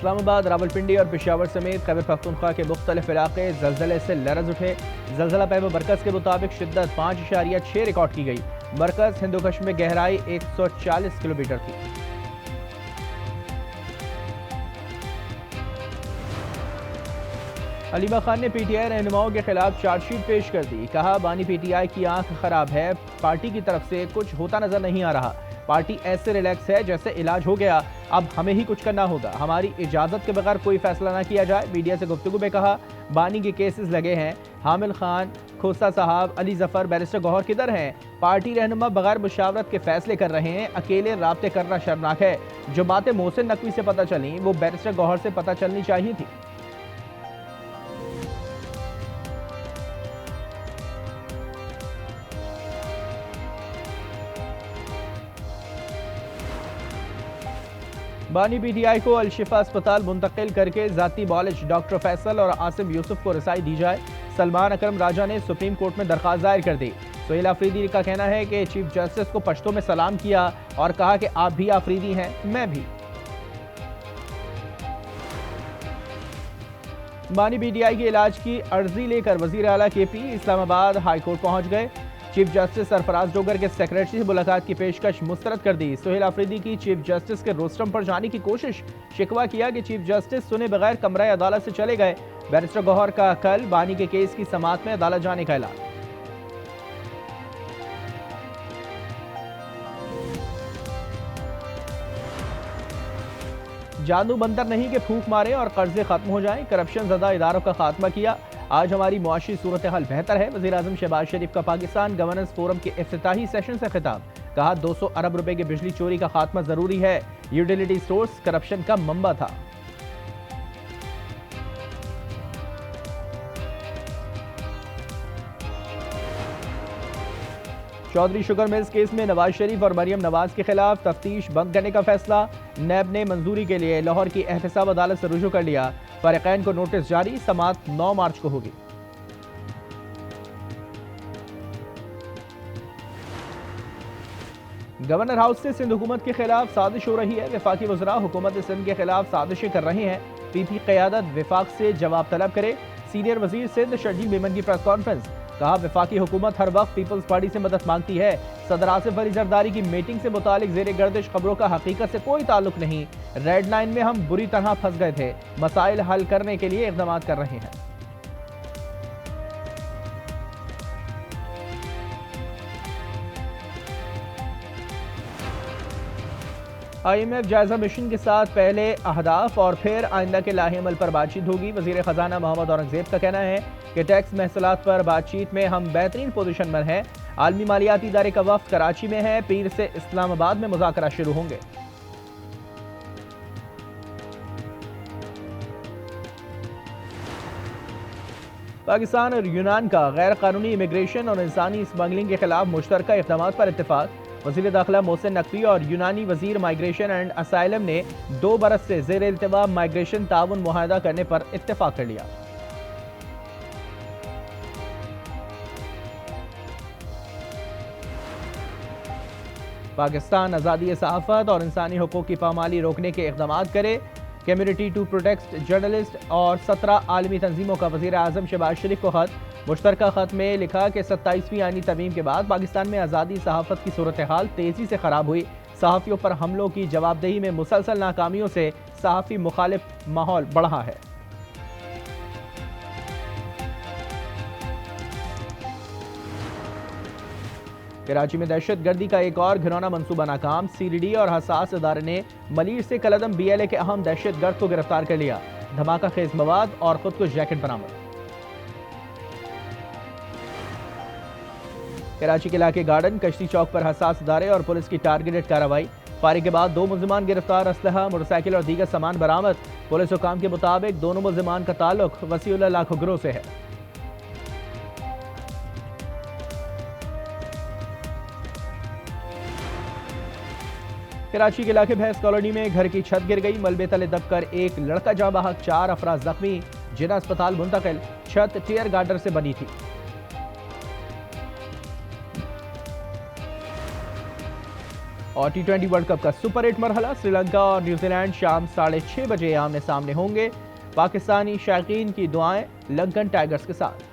इस्लामाबाद, रावलपिंडी और पेशावर समेत खैबर पख्तूनख्वा के मुख्तलिफ इलाके जलजले से लरज उठे। जलजला पैमा मरकज़ के मुताबिक शिद्दत 5.6 रिकॉर्ड की गई। मरकज़ हिंदुकश में गहराई 140 किलोमीटर थी। हलीमा खान ने पीटीआई रहनुमाओं के खिलाफ चार्जशीट पेश कर दी। कहा, बानी पीटीआई की आंख खराब है, पार्टी की तरफ से कुछ होता नजर नहीं आ रहा। पार्टी ऐसे रिलैक्स है जैसे इलाज हो गया, अब हमें ही कुछ करना होगा। हमारी इजाजत के बगैर कोई फैसला ना किया जाए। मीडिया से गुफ्तगू में कहा, बानी के केसेस लगे हैं। हामिल खान, खोसा साहब, अली जफर, बैरिस्टर गौहर किधर हैं? पार्टी रहनुमा बगैर मुशावरत के फैसले कर रहे हैं। अकेले राब्ते करना शर्मनाक है। जो बातें मोहसिन नकवी से पता चली वो बैरिस्टर गौहर से पता चलनी चाहिए थी। बानी पीटीआई को अलशिफा अस्पताल मुंतकिल करके जाती मॉलिज डॉक्टर फैसल और आसिम यूसुफ को रसाई दी जाए। सलमान अकरम राजा ने सुप्रीम कोर्ट में दरख्वास्त दायर कर दी। सोहेल आफरीदी का कहना है कि चीफ जस्टिस को पश्तो में सलाम किया और कहा कि आप भी आफरीदी हैं, मैं भी। बानी पीटीआई के इलाज की अर्जी लेकर वजीर आला केपी इस्लामाबाद हाई कोर्ट पहुंच गए। चीफ जस्टिस सरफराज डोगर के सेक्रेटरी से मुलाकात की पेशकश मुस्तरद कर दी। सोहेल आफरीदी की चीफ जस्टिस के रोस्टम पर जाने की कोशिश। शिकवा किया कि चीफ जस्टिस सुने बगैर कमरा अदालत से चले गए। बैरिस्टर गौहर का कल बानी के केस की समाअत में अदालत जाने का ऐलान। जादू बंदर नहीं कि फूंक मारे और कर्जे खत्म हो जाएं। करप्शन ज़दा इदारों का खात्मा किया। आज हमारी मुआशी सूरत हाल बेहतर है। वज़ीर आज़म शहबाज शरीफ का पाकिस्तान गवर्नेंस फोरम के इफ्तिताही सेशन से खिताब। कहा, 200 अरब रुपए की बिजली चोरी का खात्मा जरूरी है। यूटिलिटी सोर्स करप्शन का मंबा था। चौधरी शुगर मिल्स केस में नवाज शरीफ और मरियम नवाज के खिलाफ तफ्तीश बंद करने का फैसला। नैब ने मंजूरी के लिए लाहौर की एहतसाब अदालत से रुजू कर लिया। फरीकैन को नोटिस जारी। समाअत 9 मार्च को होगी। गवर्नर हाउस से सिंध हुकूमत के खिलाफ साजिश हो रही है। वफाकी वज़रा हुकूमत सिंध के खिलाफ साजिशें कर रहे हैं। पीपी क़यादत विफाक से जवाब तलब करे। सीनियर वजीर सिंध शर्जील मेमन की प्रेस कॉन्फ्रेंस। कहा, वफाकी हुकूमत हर वक्त पीपल्स पार्टी से मदद मांगती है। सदर आसिफ अली जरदारी की मीटिंग से मुतालिक ज़ेरे गर्दिश खबरों का हकीकत से कोई ताल्लुक नहीं। रेड लाइन में हम बुरी तरह फंस गए थे। मसाइल हल करने के लिए इक़दाम कर रहे हैं। IMF जायजा मिशन के साथ पहले अहदाफ और फिर आइंदा के लाहे अमल पर बातचीत होगी। वजीर खजाना मोहम्मद औरंगजेब का कहना है कि टैक्स महसूलात पर बातचीत में हम बेहतरीन पोजीशन में हैं। आलमी मालियाती इदारे का वफ्द कराची में है। पीर से इस्लामाबाद में मुज़ाकरा शुरू होंगे। पाकिस्तान और यूनान का गैर कानूनी इमिग्रेशन और इंसानी स्मगलिंग के खिलाफ मुश्तरका इक़दाम पर इत्तेफाक। वज़ीर दाखिला मोहसिन नकवी और यूनानी वज़ीर माइग्रेशन एंड असाइलम ने 2 बरस से ज़ेर इल्तिवा माइग्रेशन ताउन मुआहदा करने पर इत्तेफाक कर लिया। पाकिस्तान आज़ादी सहाफ़त और इंसानी हुकूक़ की पामाली रोकने के इक़दाम करे। कम्युनिटी टू प्रोटेक्ट जर्नलिस्ट और 17 आलमी तंजीमों का वज़ीर आज़म शहबाज शरीफ को ख़त। मुश्तरका ख़त में लिखा कि 27वीं आईनी तरमीम के बाद पाकिस्तान में आज़ादी सहाफ़त की सूरत हाल तेज़ी से ख़राब हुई। सहाफ़ियों पर हमलों की जवाबदेही में मुसलसल नाकामियों से सहाफ़ी मुखालिफ माहौल बढ़ा है। कराची में दहशत गर्दी का एक और घिनौना मंसूबा नाकाम। CDD और हसास इदारे ने मलीर से कलदम BLA के अहम दहशत गर्द को गिरफ्तार कर लिया। धमाका खेज मवाद और खुद को जैकेट बरामद। कराची के इलाके गार्डन कश्ती चौक पर हसास इदारे और पुलिस की टारगेटेड कार्रवाई। फायरिंग के बाद 2 मुलजिमान गिरफ्तार। असलहा, मोटरसाइकिल और दीगर सामान बरामद। पुलिस हुकाम के मुताबिक दोनों मुलजिमान का ताल्लुक वसीउल्लाह लाखो गिरोह से है। कराची के इलाके भैंस कॉलोनी में घर की छत गिर गई। मलबे तले दबकर एक लड़का जाँ बहक, 4 अफराद जख्मी, जिन्हें अस्पताल मुंतकिल। छत टियर गार्डर से बनी थी। और T20 वर्ल्ड कप का सुपर 8 मरहला श्रीलंका और न्यूजीलैंड शाम 6:30 बजे आमने सामने होंगे। पाकिस्तानी शायकीन की दुआएं लंकन टाइगर्स के साथ।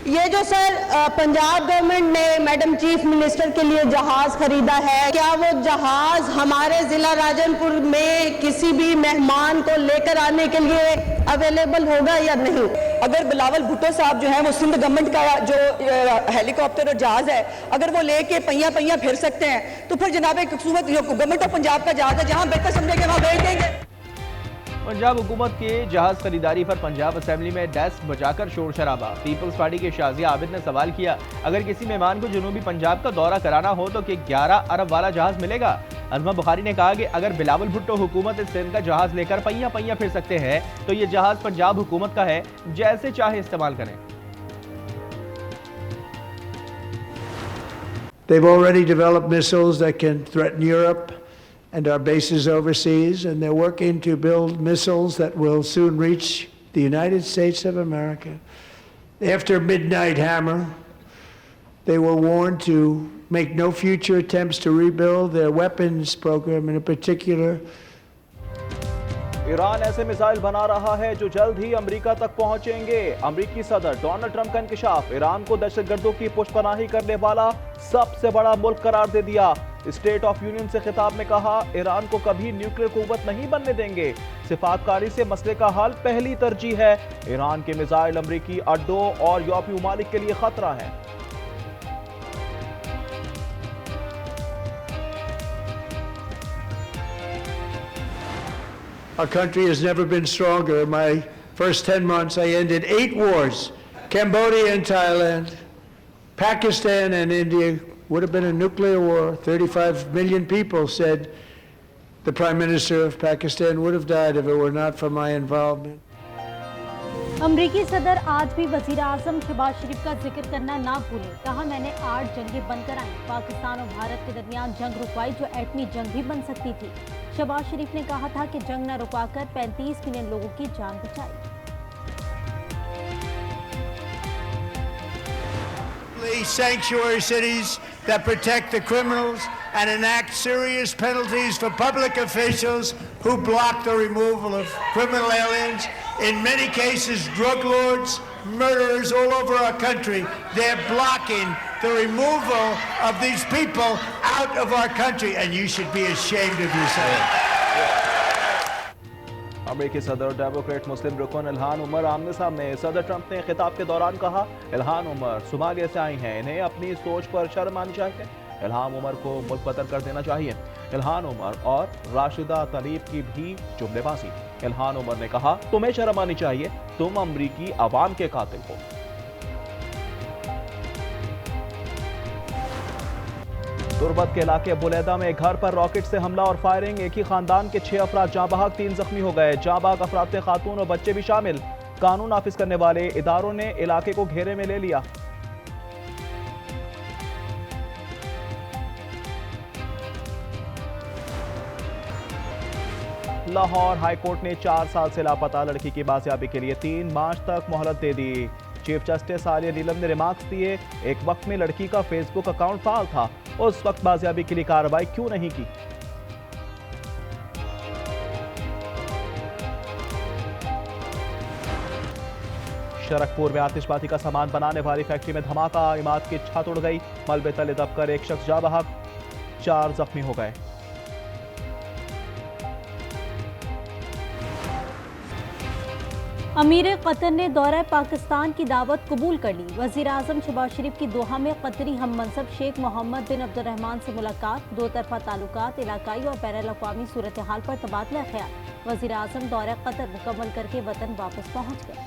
ये जो सर पंजाब गवर्नमेंट ने मैडम चीफ मिनिस्टर के लिए जहाज खरीदा है, क्या वो जहाज हमारे जिला राजनपुर में किसी भी मेहमान को लेकर आने के लिए अवेलेबल होगा या नहीं? अगर बिलावल भुट्टो साहब जो है वो सिंध गवर्नमेंट का जो हेलीकॉप्टर और जहाज है, अगर वो लेके पहिया पहिया फिर सकते हैं तो फिर जनाब खूबसूरत गवर्नमेंट ऑफ पंजाब का जहाज है, जहां बेहतर समझेंगे वहां भेज देंगे। पंजाब हुकूमत के जहाज खरीदारी पर पंजाब असेंबली में डेस्क बजाकर शोर शराबा। पीपल्स पार्टी के शाजिया आबिद ने सवाल किया, अगर किसी मेहमान को जनूबी पंजाब का दौरा कराना हो तो क्या 11 अरब वाला जहाज मिलेगा? अजमा बुखारी ने कहा कि अगर बिलावल भुट्टो हुकूमत सिंध का जहाज लेकर पहिया पहिया फिर सकते हैं तो ये जहाज पंजाब हुकूमत का है, जैसे चाहे इस्तेमाल करें। They've already developed missiles that can threaten Europe and our bases overseas, and they're working to build missiles that will soon reach the United States of America. After Midnight Hammer, they were warned to make no future attempts to rebuild their weapons program, and in particular, Iran ऐसे missile बना रहा है जो जल्द ही America तक पहुंचेंगे। अमेरिकी सदर डोनाल्ड ट्रंप का इंकशाफ, ईरान को दहशतगर्दों की पुष्टपनाही करने वाला सबसे बड़ा मुल्क करार दे दिया। स्टेट ऑफ यूनियन से खिताब में कहा, ईरान को कभी न्यूक्लियर कुव्वत नहीं बनने देंगे। सिफातकारी से मसले का हल पहली तरजीह है। ईरान के मिसाइल अमेरिकी अड्डों और यूरोपीय ममालिक के लिए खतरा है। our country has never been stronger. In my first 10 months, I ended 8 wars. Cambodia and Thailand, Pakistan and India would have been a nuclear war. 35 million people said the Prime Minister of Pakistan would have died if it were not for my involvement. अमरीकी सदर आज भी वजीर आजम शहबाज शरीफ का जिक्र करना ना भूलें। कहा, मैंने 8 जंगें बंद कराई। पाकिस्तान और भारत के दरमियान जंग रुकवाई जो एटमी जंग भी बन सकती थी। शहबाज शरीफ ने कहा था कि जंग न रुकवाकर 35 मिलियन लोगों की जान बचाई। Sanctuary cities that protect the criminals and enact serious penalties for public officials who block the removal of criminal aliens. In many cases, drug lords, murderers all over our country, they're blocking the removal of these people out of our country, and you should be ashamed of yourself. अमेरिकी सदर Democrat मुस्लिम रुकन Ilhan Omar आमने सामने। सदर Trump ने खिताब के दौरान कहा, इल्हान उमर सोमालिया से आई हैं, इन्हें अपनी सोच पर शर्म आनी चाहिए। इल्हाम उमर को मुल्क बदर कर देना चाहिए। इल्हान उमर और राशिदा तलीब की भी जुमलेबाजी। इल्हान उमर ने कहा, तुम्हें शर्म आनी चाहिए, तुम अमरीकी अवाम के कातिल हो। तुर्बत के इलाके बुलैदा में घर पर रॉकेट से हमला और फायरिंग। एक ही खानदान के 6 अफराद जाँ बहक, 3 जख्मी हो गए। जाँ बहक अफराद में खातून और बच्चे भी शामिल। कानून नाफिज करने वाले इदारों ने इलाके को घेरे में ले लिया। लाहौर हाई कोर्ट ने 4 साल से लापता लड़की की बाजियाबी के लिए 3 मार्च तक मोहलत दे दी। चीफ जस्टिस आलिया नीलम ने रिमार्क्स दिए, एक वक्त में लड़की का फेसबुक अकाउंट फाल था, उस वक्त बाजियाबी के लिए कार्रवाई क्यों नहीं की? शरकपुर में आतिशबाजी का सामान बनाने वाली फैक्ट्री में धमाका, इमारत की छत उड़ गई। मलबे तले दबकर एक शख्स जाँ बहक, 4 जख्मी हो गए। अमीर कतर ने दौरा पाकिस्तान की दावत कबूल कर ली। वजीर आजम शहबाज शरीफ की दोहा में कतरी हम मनसब शेख मोहम्मद बिन अब्दुर्रहमान से मुलाकात। 2 तरफा ताल्लुकात, इलाकाई और बैनुल अक़वामी सूरत हाल पर तबादला ख्याल। वजीर आजम दौरा कतर मुकम्मल करके वतन वापस पहुँच गए।